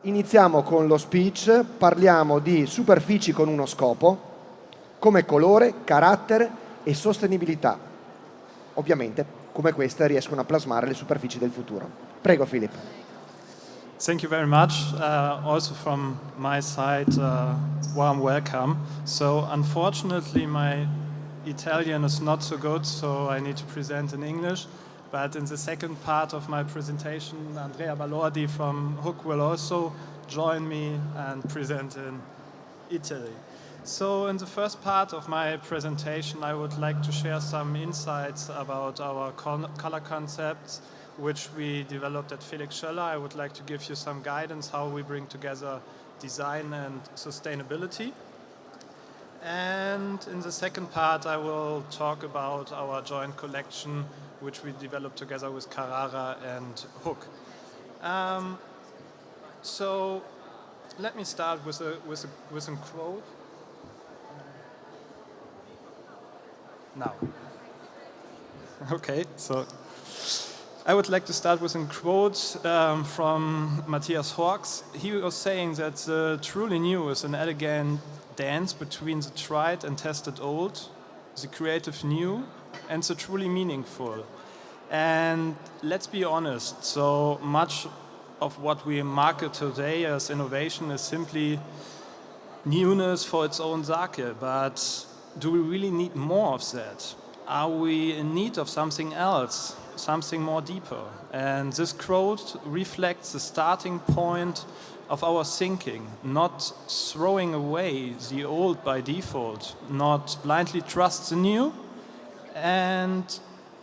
Iniziamo con lo speech, parliamo di superfici con uno scopo, come colore, carattere e sostenibilità. Ovviamente, come queste riescono a plasmare le superfici del futuro. Prego, Philip. Thank you very much. Also from my side, warm welcome. So unfortunately, my Italian is not so good, so I need to present in English. But in the second part of my presentation, Andrea Balordi from Hook will also join me and present in Italy. So in the first part of my presentation, I would like to share some insights about our color concepts, which we developed at Felix Schoeller. I would like to give you some guidance how we bring together design and sustainability. And in the second part, I will talk about our joint collection, which we developed together with Carrara and Hook. So let me start with a quote. Now. Okay, so I would like to start with a quote from Matthias Hawks. He was saying that the truly new is an elegant dance between the tried and tested old, the creative new, and the truly meaningful. And let's be honest, so much of what we market today as innovation is simply newness for its own sake, but do we really need more of that? Are we in need of something else, something more deeper? And this quote reflects the starting point of our thinking, not throwing away the old by default, not blindly trust the new,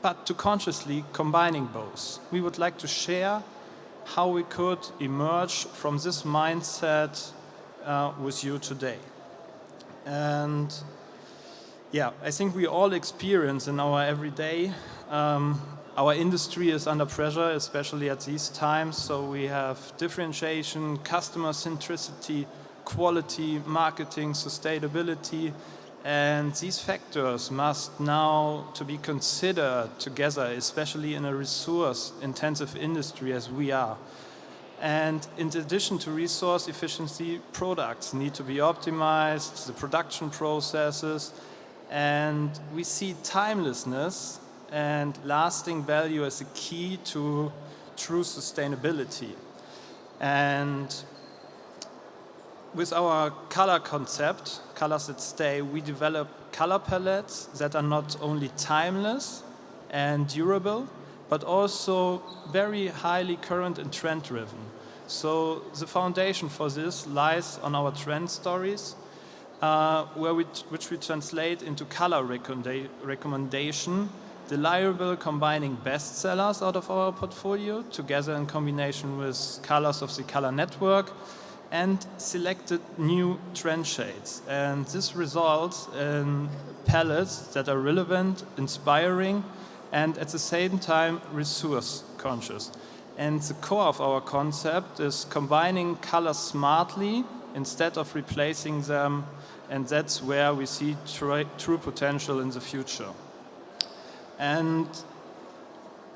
but to consciously combining both. We would like to share how we could emerge from this mindset with you today. And yeah, I think we all experience in our everyday, our industry is under pressure, especially at these times. So we have differentiation, customer centricity, quality, marketing, sustainability, and these factors must now to be considered together, especially in a resource-intensive industry as we are. And in addition to resource efficiency, products need to be optimized, the production processes, and we see timelessness and lasting value as a key to true sustainability. And with our color concept, Colors That Stay, we develop color palettes that are not only timeless and durable, but also very highly current and trend-driven. So the foundation for this lies on our trend stories, which we translate into color recommendation, desirable combining bestsellers out of our portfolio, together in combination with colors of the color network, and selected new trend shades. And this results in palettes that are relevant, inspiring, and at the same time resource conscious. And the core of our concept is combining colors smartly instead of replacing them, and that's where we see true potential in the future. And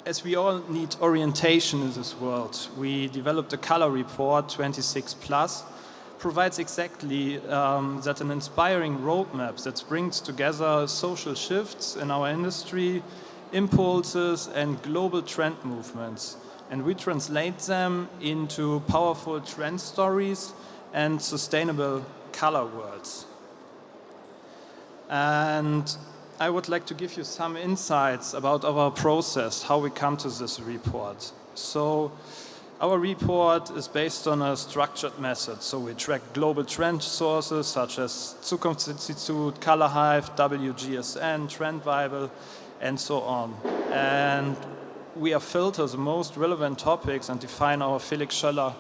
as we all need orientation in this world, we developed a color report, 26 Plus, provides exactly that an inspiring roadmap that brings together social shifts in our industry, impulses and global trend movements. And we translate them into powerful trend stories and sustainable color worlds. And I would like to give you some insights about our process, how we come to this report. So our report is based on a structured method. So we track global trend sources such as Zukunftsinstitut, Color Hive, WGSN, Trend Bible, and so on. And we filter the most relevant topics and define our Felix Schoeller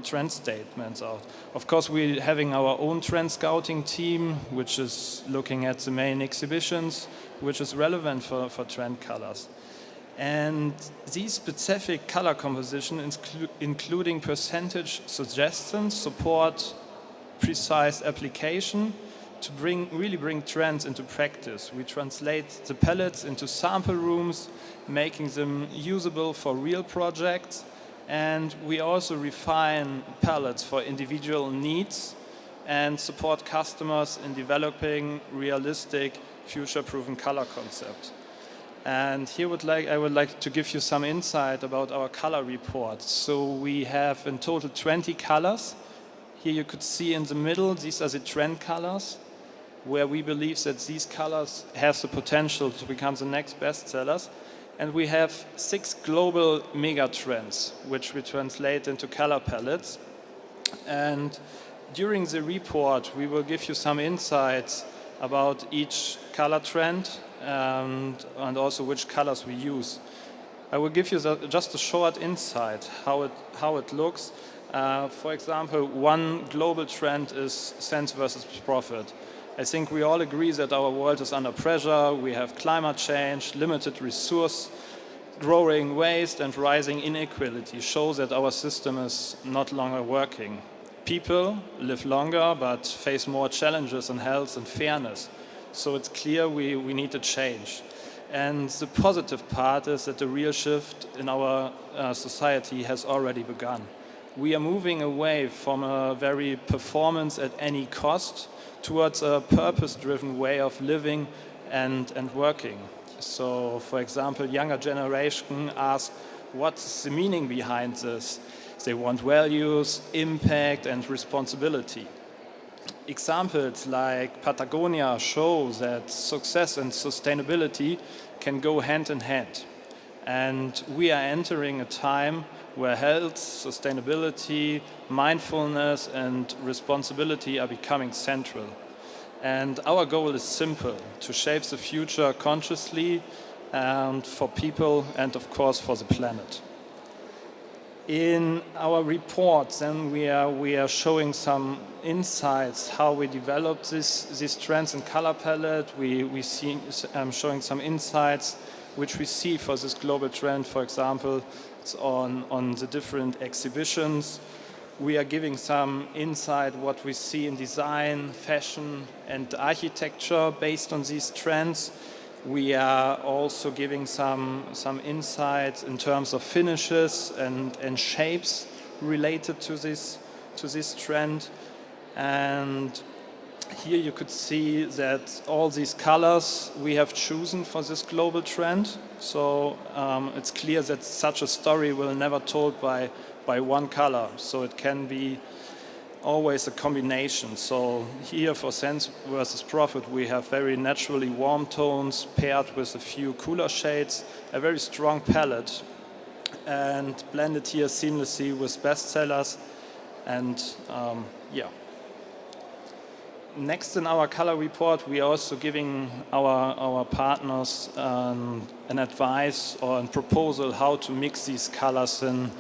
trend statements out. Of course, we're having our own trend scouting team, which is looking at the main exhibitions, which is relevant for trend colors. And these specific color composition, including percentage suggestions, support precise application to really bring trends into practice. We translate the palettes into sample rooms, making them usable for real projects, And we also refine palettes for individual needs and support customers in developing realistic, future-proven color concepts. And here I would like to give you some insight about our color report. So we have in total 20 colors. Here you could see in the middle, these are the trend colors, where we believe that these colors have the potential to become the next bestsellers. And we have 6 global mega trends, which we translate into color palettes. And during the report, we will give you some insights about each color trend and also which colors we use. I will give you just a short insight how it looks. For example, one global trend is sense versus profit. I think we all agree that our world is under pressure. We have climate change, limited resource, growing waste, and rising inequality show that our system is not longer working. People live longer but face more challenges in health and fairness. So it's clear we need a change. And the positive part is that the real shift in our society has already begun. We are moving away from a very performance at any cost towards a purpose-driven way of living and working. So, for example, younger generation ask, what's the meaning behind this? They want values, impact, and responsibility. Examples like Patagonia show that success and sustainability can go hand in hand. And we are entering a time where health, sustainability, mindfulness, and responsibility are becoming central. And our goal is simple: to shape the future consciously and for people and, of course, for the planet. In our report, then we are showing some insights how we developed these trends in color palette. We see showing some insights which we see for this global trend. For example, it's on the different exhibitions. We are giving some insight what we see in design, fashion, and architecture based on these trends. We are also giving some insights in terms of finishes and shapes related to this trend. And here you could see that all these colors we have chosen for this global trend. So it's clear that such a story will never told by one color. So it can be always a combination. So here for sense versus profit, we have very naturally warm tones paired with a few cooler shades, a very strong palette, and blended here seamlessly with bestsellers. And yeah. Next in our color report, we are also giving our partners an advice or a proposal how to mix these colors in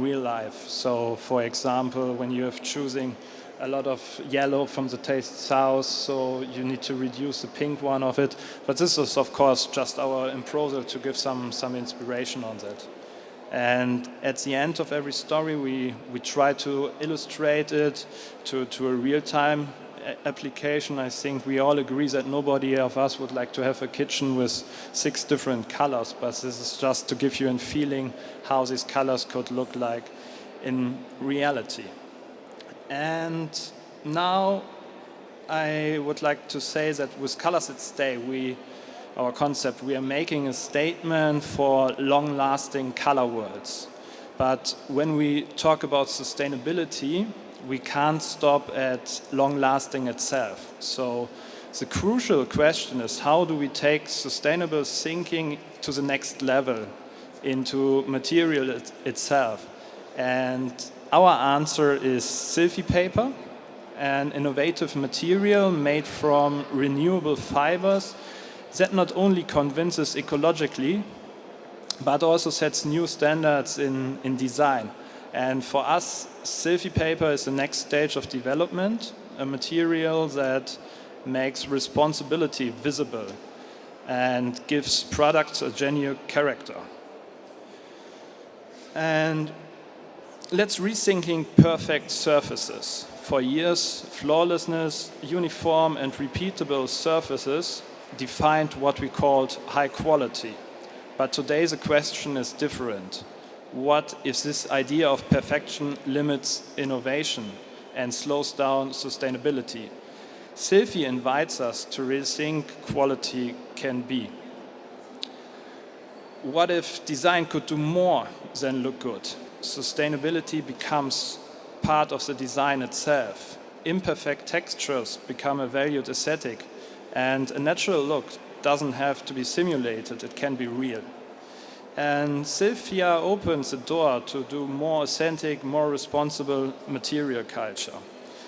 real life. So, for example, when you have choosing a lot of yellow from the Taste South, so you need to reduce the pink one of it. But this is, of course, just our proposal to give some inspiration on that. And at the end of every story, we try to illustrate it to a real-time application. I think we all agree that nobody of us would like to have a kitchen with 6 different colors, but this is just to give you a feeling how these colors could look like in reality. And now I would like to say that with Colors That Stay, our concept, we are making a statement for long-lasting color worlds. But when we talk about sustainability, we can't stop at long-lasting itself. So the crucial question is, how do we take sustainable thinking to the next level into material itself? And our answer is Silphy paper, an innovative material made from renewable fibers that not only convinces ecologically, but also sets new standards in design. And for us, Silphy paper is the next stage of development, a material that makes responsibility visible and gives products a genuine character. And let's rethinking perfect surfaces. For years, flawlessness, uniform and repeatable surfaces defined what we called high quality. But today the question is different. what if this idea of perfection limits innovation and slows down sustainability? Silphie invites us to rethink quality can be. What if design could do more than look good? Sustainability becomes part of the design itself. Imperfect textures become a valued aesthetic, and a natural look doesn't have to be simulated, it can be real. And Silphia opens the door to do more authentic, more responsible material culture.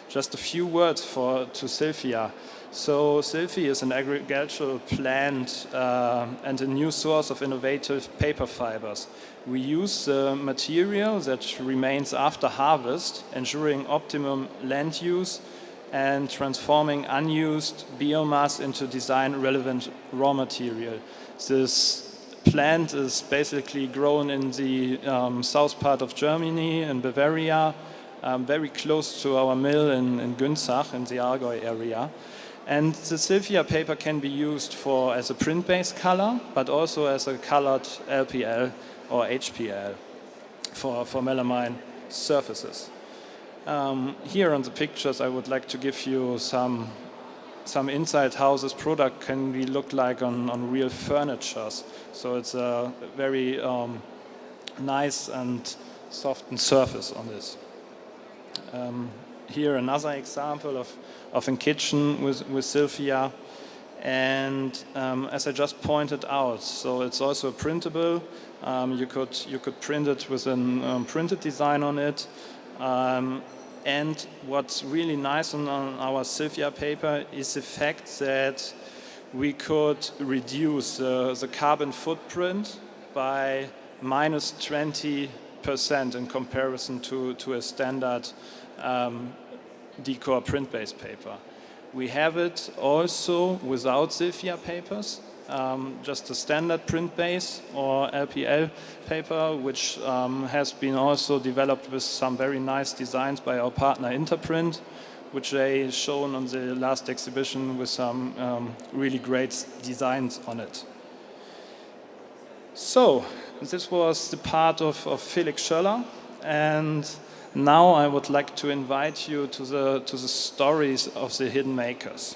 Just a few words to Silphia. So Silphie is an agricultural plant and a new source of innovative paper fibers. We use the material that remains after harvest, ensuring optimum land use and transforming unused biomass into design-relevant raw material. This plant is basically grown in the south part of Germany, in Bavaria, very close to our mill in Günzach, in the Allgäu area. And the Silphia paper can be used as a print-based color, but also as a colored LPL or HPL for melamine surfaces. Here on the pictures, I would like to give you some insight how this product can be looked like on real furnitures. So it's a very nice and softened surface on this. Here another example of a kitchen with Silphia, and as I just pointed out, so it's also printable. You could print it with a printed design on it. And what's really nice on our Silphia paper is the fact that we could reduce the carbon footprint by minus 20% in comparison to a standard decor print-based paper. We have it also without Silphia papers, just a standard print base or LPL paper, which has been also developed with some very nice designs by our partner Interprint, which they shown on the last exhibition with some really great designs on it. So this was the part of Felix Schöller, and now I would like to invite you to the stories of the hidden makers.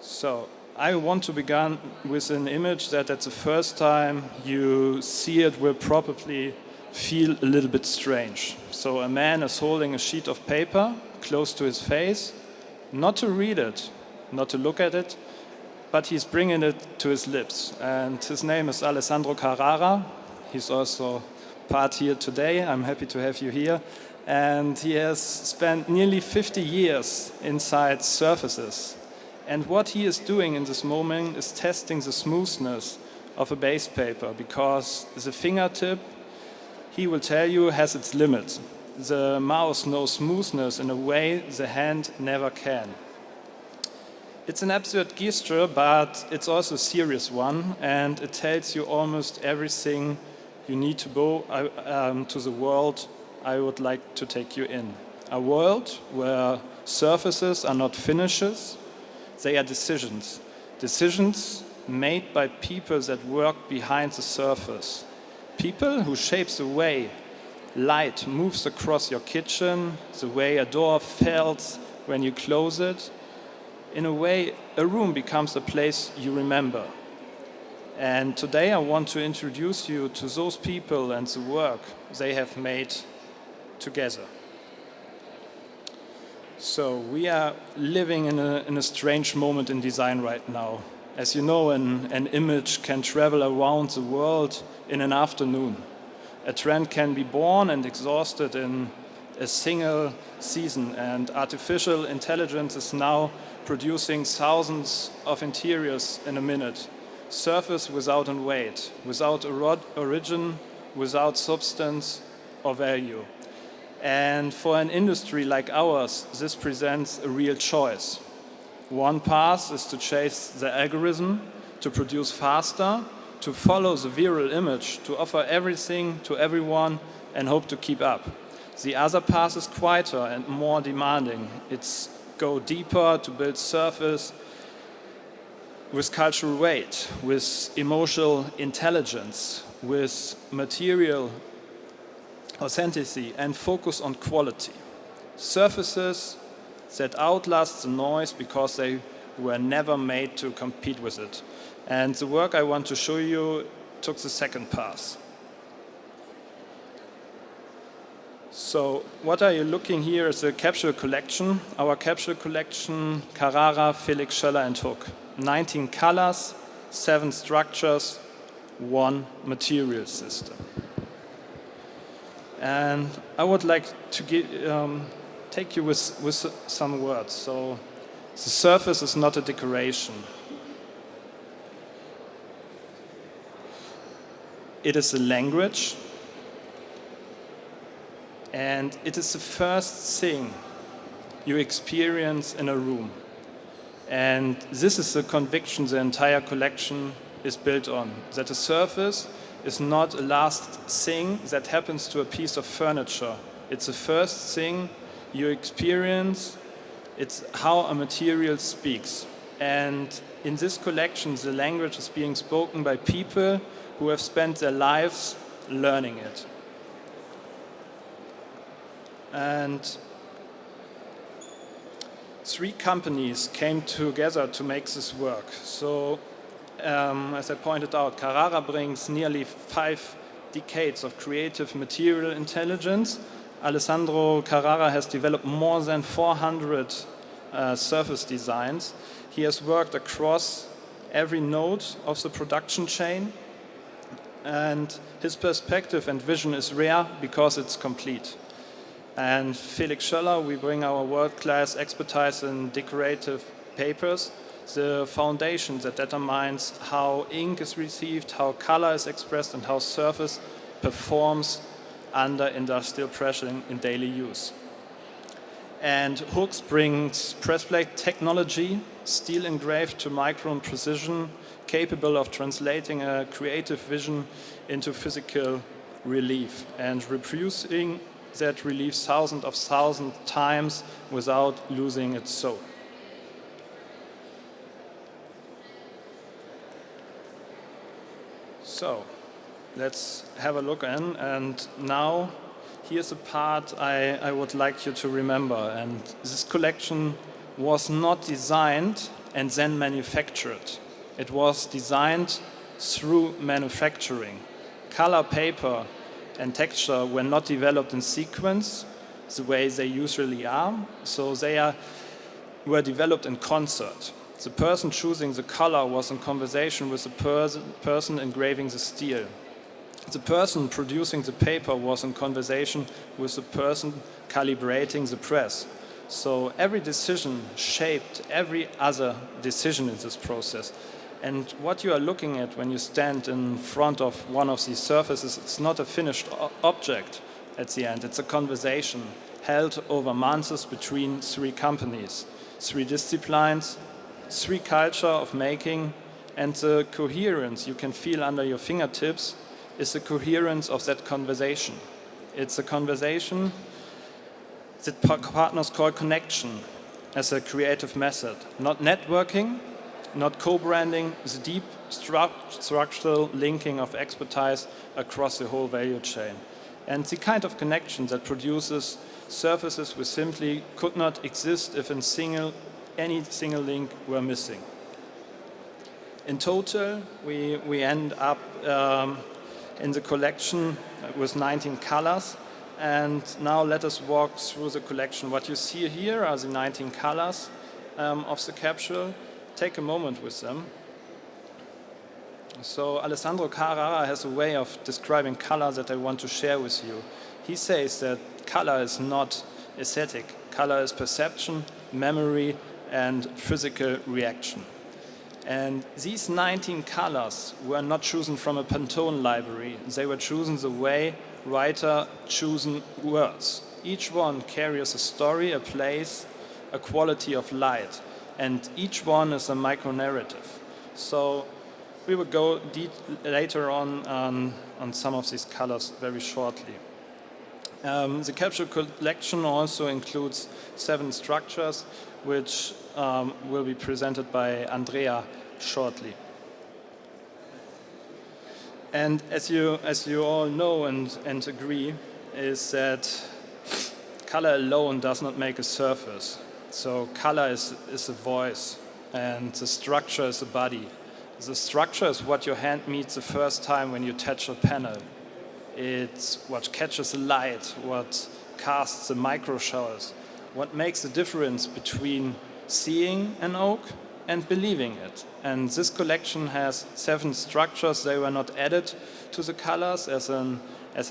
So I want to begin with an image that at the first time you see it will probably feel a little bit strange. So a man is holding a sheet of paper close to his face, not to read it, not to look at it, but he's bringing it to his lips. And his name is Alessandro Carrara. He's also part here today. I'm happy to have you here. And he has spent nearly 50 years inside surfaces. And what he is doing in this moment is testing the smoothness of a base paper, because the fingertip, he will tell you, has its limits. The mouse knows smoothness in a way the hand never can. It's an absurd gesture, but it's also a serious one, and it tells you almost everything you need to go to the world I would like to take you in. A world where surfaces are not finishes, they are decisions. Decisions made by people that work behind the surface. People who shape the way light moves across your kitchen, the way a door felt when you close it. In a way, a room becomes a place you remember. And today I want to introduce you to those people and the work they have made together. So we are living in a strange moment in design right now. As you know, an image can travel around the world in an afternoon. A trend can be born and exhausted in a single season, and artificial intelligence is now producing thousands of interiors in a minute. Surface without a weight, without origin, without substance or value. And for an industry like ours, this presents a real choice. One path is to chase the algorithm, to produce faster, to follow the viral image, to offer everything to everyone and hope to keep up. The other path is quieter and more demanding. It's go deeper to build surface with cultural weight, with emotional intelligence, with material authenticity, and focus on quality. Surfaces that outlast the noise because they were never made to compete with it. And the work I want to show you took the second pass. So what are you looking here is a capsule collection. Our capsule collection, Carrara, Felix Schoeller and Hook. 19 colors, 7 structures, 1 material system. And I would like to take you with some words. So the surface is not a decoration. It is a language. And it is the first thing you experience in a room. And this is the conviction the entire collection is built on, that the surface is not a last thing that happens to a piece of furniture. It's the first thing you experience. It's how a material speaks. And in this collection, the language is being spoken by people who have spent their lives learning it. And 3 companies came together to make this work. So, as I pointed out, Carrara brings nearly 5 decades of creative material intelligence. Alessandro Carrara has developed more than 400 surface designs. He has worked across every node of the production chain. And his perspective and vision is rare because it's complete. And Felix Schoeller, we bring our world-class expertise in decorative papers, the foundation that determines how ink is received, how color is expressed, and how surface performs under industrial pressure in daily use. And Hooks brings press plate technology, steel engraved to micron precision, capable of translating a creative vision into physical relief and reproducing that relief thousands of times without losing its soul. So, let's have a look in, and now here's a part I would like you to remember. And this collection was not designed and then manufactured. It was designed through manufacturing. Color paper and texture were not developed in sequence the way they usually are, so they were developed in concert. The person choosing the color was in conversation with the person engraving the steel. The person producing the paper was in conversation with the person calibrating the press. So every decision shaped every other decision in this process. And what you are looking at when you stand in front of one of these surfaces, it's not a finished object at the end. It's a conversation held over months between 3 companies, 3 disciplines, 3 culture of making, and the coherence you can feel under your fingertips is the coherence of that conversation. It's a conversation that partners call connection as a creative method, not networking, not co-branding, the deep structural linking of expertise across the whole value chain. And the kind of connection that produces surfaces which simply could not exist if any single link were missing. In total, we end up in the collection with 19 colors. And now let us walk through the collection. What you see here are the 19 colors of the capsule. Take a moment with them. So Alessandro Carrara has a way of describing color that I want to share with you. He says that color is not aesthetic. Color is perception, memory, and physical reaction. And these 19 colors were not chosen from a Pantone library. They were chosen the way writer chosen words. Each one carries a story, a place, a quality of light. And each one is a micro-narrative. So we will go later on some of these colors very shortly. The capsule collection also includes 7 structures, which will be presented by Andrea shortly. And as you all know and agree, is that color alone does not make a surface. So color is a voice, and the structure is the body. The structure is what your hand meets the first time when you touch a panel. It's what catches the light, what casts the micro showers, what makes the difference between seeing an oak and believing it. And this collection has 7 structures. They were not added to the colors as an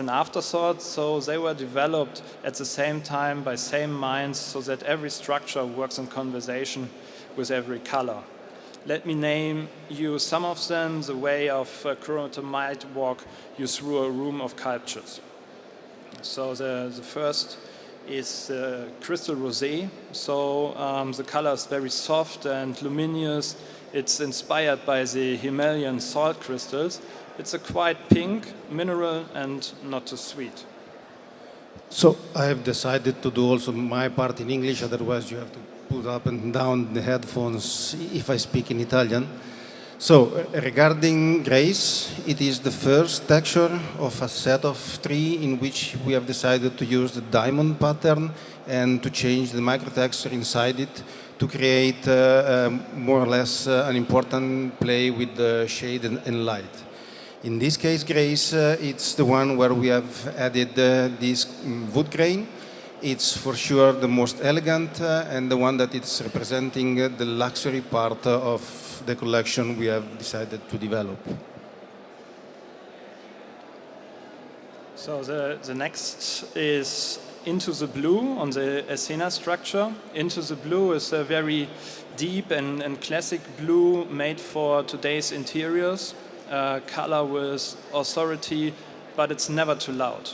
afterthought, so they were developed at the same time by same minds so that every structure works in conversation with every color. Let me name you some of them, the way of Kuromoto might walk you through a room of sculptures. So the first is crystal rosé. So the color is very soft and luminous. It's inspired by the Himalayan salt crystals. It's a quite pink, mineral, and not too sweet. So I have decided to do also my part in English, otherwise you have to put up and down the headphones if I speak in Italian. So regarding Grace, it is the first texture of a set of 3 in which we have decided to use the diamond pattern and to change the microtexture inside it to create more or less an important play with the shade and light. In this case, Grace, it's the one where we have added this wood grain. It's for sure the most elegant and the one that is representing the luxury part of the collection we have decided to develop. So the next is Into the Blue on the Escena structure. Into the Blue is a very deep and classic blue made for today's interiors. Color with authority, but it's never too loud.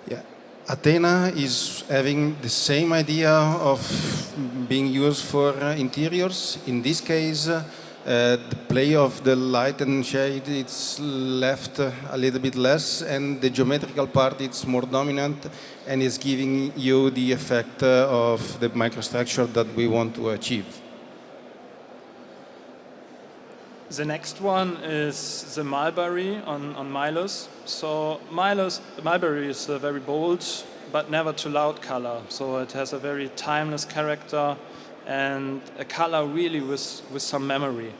Yeah. Athena is having the same idea of being used for interiors. In this case, the play of the light and shade it's left a little bit less, and the geometrical part it's more dominant and is giving you the effect of the microstructure that we want to achieve. The next one is the mulberry on Milos. So mulberry is a very bold but never too loud color. So it has a very timeless character and a color really with some memory.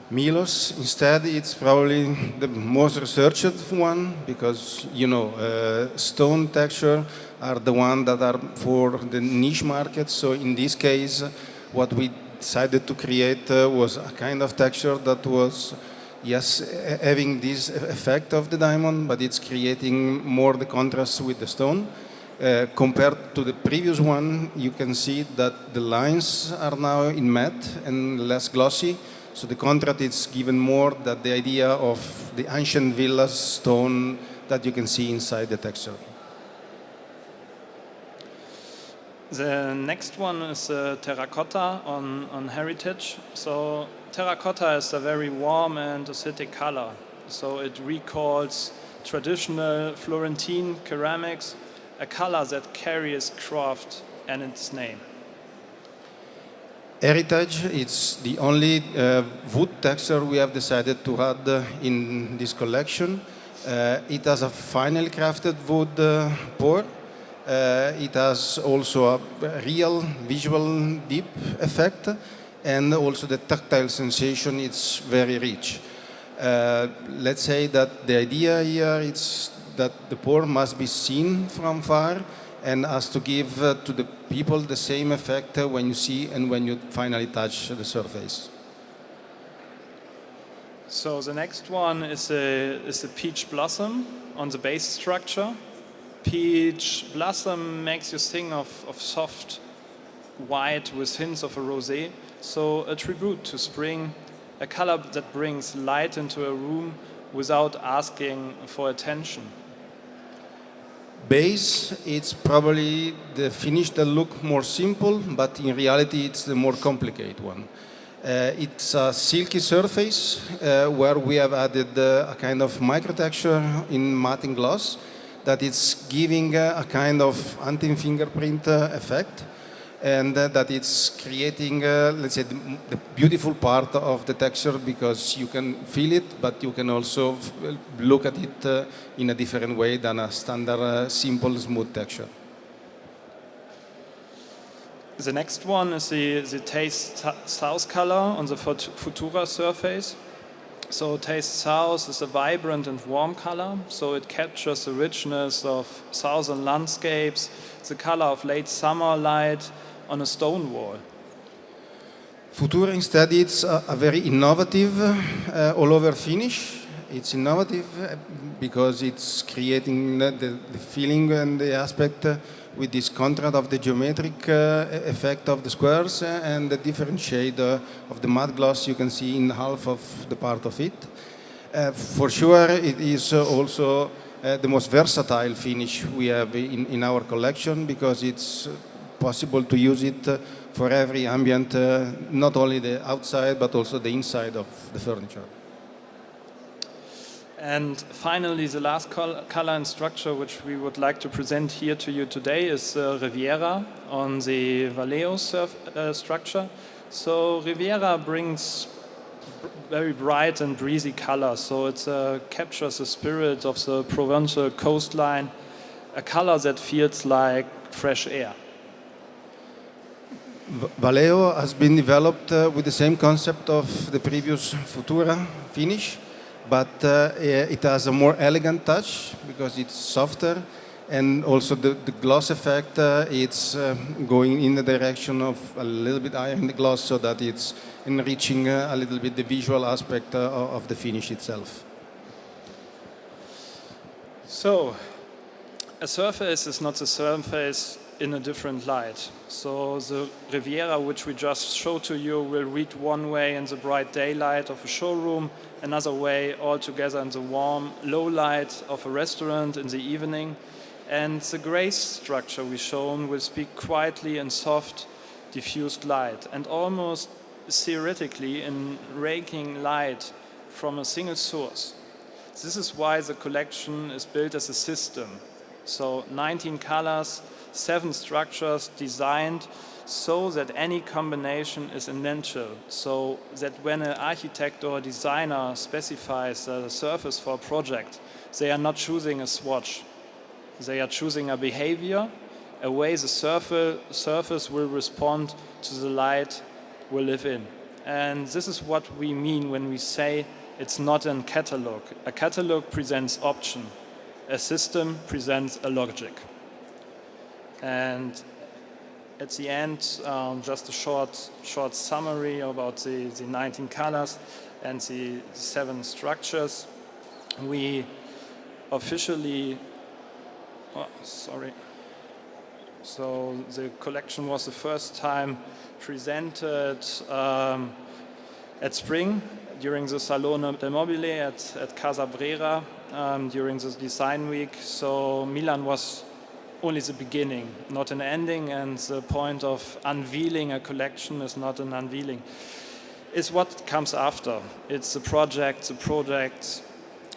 Milos, instead, it's probably the most researched one because, stone texture are the one that are for the niche market. So in this case, what we decided to create was a kind of texture that was, yes, having this effect of the diamond, but it's creating more the contrast with the stone. Compared to the previous one, you can see that the lines are now in matte and less glossy. So the contrast is given more that the idea of the ancient villas stone that you can see inside the texture. The next one is terracotta on Heritage. So terracotta is a very warm and acidic color. So it recalls traditional Florentine ceramics, a color that carries craft and its name. Heritage, it's the only wood texture we have decided to add in this collection. It has a finely crafted wood pour. It has also a real visual deep effect, and also the tactile sensation is very rich. Let's say that the idea here is that the pour must be seen from far and has to give to the people the same effect when you see and when you finally touch the surface. So the next one is a peach blossom on the base structure. Peach blossom makes you think of soft white with hints of a rosé. So a tribute to spring, a color that brings light into a room without asking for attention. Base, it's probably the finish that look more simple, but in reality it's the more complicated one. It's a silky surface where we have added a kind of microtexture in matte and gloss that is giving a kind of anti-fingerprint effect. and that it's creating, let's say, the beautiful part of the texture because you can feel it, but you can also look at it in a different way than a standard, simple, smooth texture. The next one is the Taste South color on the Futura surface. So Taste South is a vibrant and warm color, so it captures the richness of southern landscapes, the color of late summer light on a stone wall. Futura instead it's a very innovative all-over finish. It's innovative because it's creating the feeling and the aspect with this contrast of the geometric effect of the squares and the different shade of the matte gloss you can see in half of the part of it. For sure it is also the most versatile finish we have in our collection because it's possible to use it for every ambient, not only the outside but also the inside of the furniture. And finally, the last color and structure which we would like to present here to you today is Riviera on the Vallejo structure. So Riviera brings very bright and breezy colors, so it captures the spirit of the Provençal coastline, a color that feels like fresh air. Vallejo has been developed with the same concept of the previous Futura finish, but it has a more elegant touch because it's softer, and also the gloss effect, it's going in the direction of a little bit higher in the gloss so that it's enriching a little bit the visual aspect of the finish itself. So, a surface is not the surface in a different light. So the Riviera, which we just showed to you, will read one way in the bright daylight of a showroom, another way altogether in the warm, low light of a restaurant in the evening. And the grace structure we've shown will speak quietly in soft, diffused light, and almost theoretically in raking light from a single source. This is why the collection is built as a system. So 19 colors, 7 structures designed so that any combination is essential. So that when an architect or a designer specifies a surface for a project, they are not choosing a swatch. They are choosing a behavior, a way the surface will respond to the light we live in. And this is what we mean when we say it's not a catalog. A catalog presents option. A system presents a logic. And at the end, just a short summary about the 19 colors and the 7 structures. We officially, So the collection was the first time presented at Spring during the Salone del Mobile at Casa Brera during the design week. So Milan was only the beginning, not an ending, and the point of unveiling a collection is not an unveiling. It's what comes after. It's the project,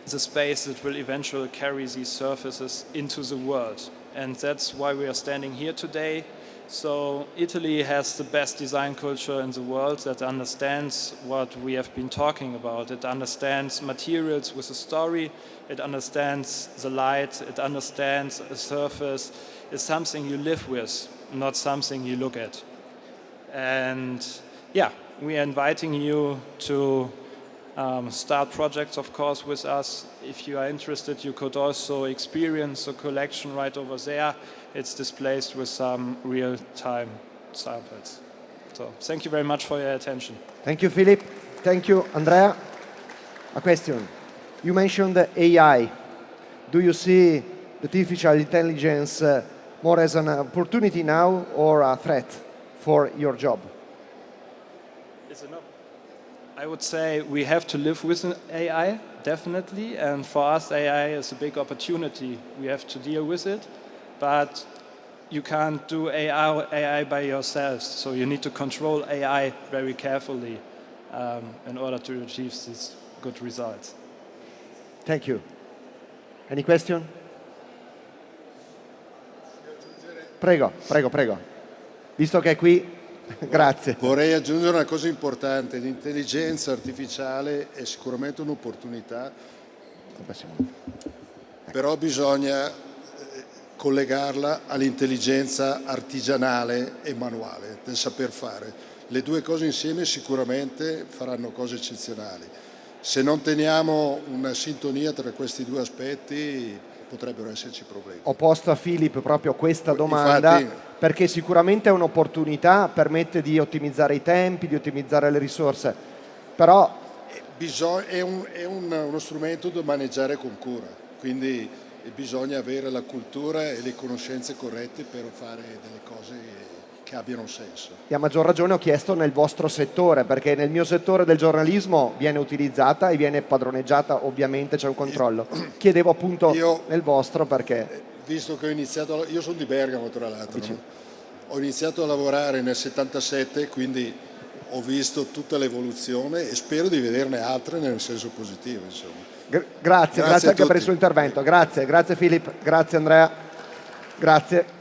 the space that will eventually carry these surfaces into the world. And that's why we are standing here today. So Italy has the best design culture in the world that understands what we have been talking about. It understands materials with a story. It understands the light. It understands a surface is something you live with, not something you look at. And yeah, we are inviting you to start projects, of course, with us. If you are interested, you could also experience the collection right over there. It's displayed with some real-time samples. So thank you very much for your attention. Thank you, Philip. Thank you, Andrea. A question. You mentioned AI. Do you see artificial intelligence more as an opportunity now or a threat for your job? I would say we have to live with an AI, definitely. And for us, AI is a big opportunity. We have to deal with it. But you can't do AI by yourself. So you need to control AI very carefully in order to achieve these good results. Thank you. Any question? Prego. visto che è qui, grazie. Vorrei aggiungere una cosa importante: l'intelligenza artificiale è sicuramente un'opportunità, però bisogna collegarla all'intelligenza artigianale e manuale, del saper fare. Le due cose insieme sicuramente faranno cose eccezionali. Se non teniamo una sintonia tra questi due aspetti potrebbero esserci problemi. Ho posto a Philip proprio questa domanda, Infatti, perché sicuramente è un'opportunità, permette di ottimizzare i tempi, di ottimizzare le risorse, però è uno strumento da maneggiare con cura, quindi bisogna avere la cultura e le conoscenze corrette per fare delle cose che abbiano senso. e a maggior ragione ho chiesto nel vostro settore, perché nel mio settore del giornalismo viene utilizzata e viene padroneggiata, ovviamente c'è un controllo. Chiedevo appunto nel vostro perché... Visto che ho iniziato, io sono di Bergamo tra l'altro, no? Ho iniziato a lavorare nel 77, quindi ho visto tutta l'evoluzione e spero di vederne altre nel senso positivo, insomma. Grazie anche per il suo intervento. Grazie Filippo, grazie Andrea, grazie.